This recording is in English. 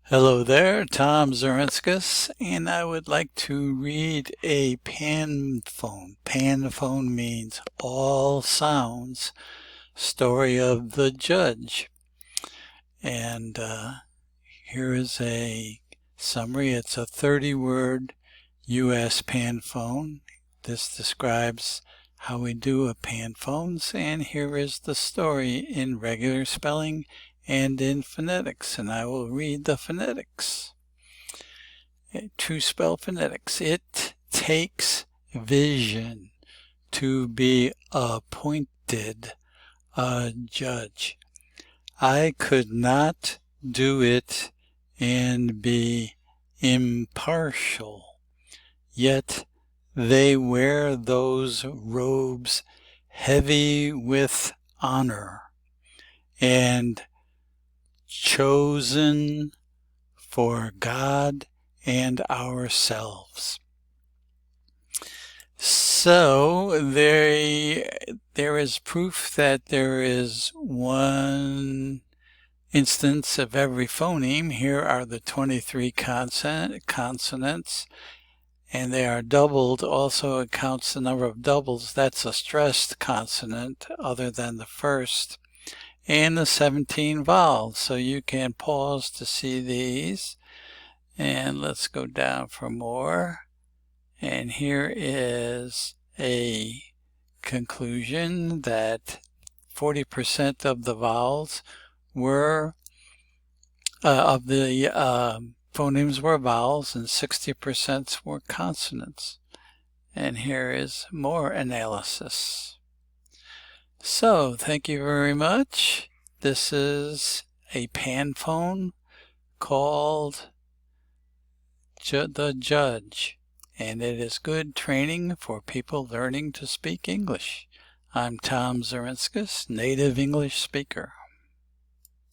Hello there, Tom Zarinskas, and I would like to read a panphone. Panphone means all sounds, story of the judge. And here is a summary. It's a 30-word U.S. panphone. This describes how we do a panphones, and here is the story in regular spelling and in phonetics, and I will read the phonetics. To spell phonetics, it takes vision to be appointed a judge. I could not do it and be impartial, yet they wear those robes heavy with honor and chosen for God and ourselves. So there is proof that there is one instance of every phoneme. Here are the 23 consonants, and they are doubled. Also, it counts the number of doubles. That's a stressed consonant other than the first. And the 17 vowels. So you can pause to see these. And let's go down for more. And here is a conclusion that 40% of the vowels were, of the phonemes were vowels and 60% were consonants. And here is more analysis. So, thank you very much. This is a panphone called the Judge, and it is good training for people learning to speak English. I'm Tom Zarinskas, native English speaker.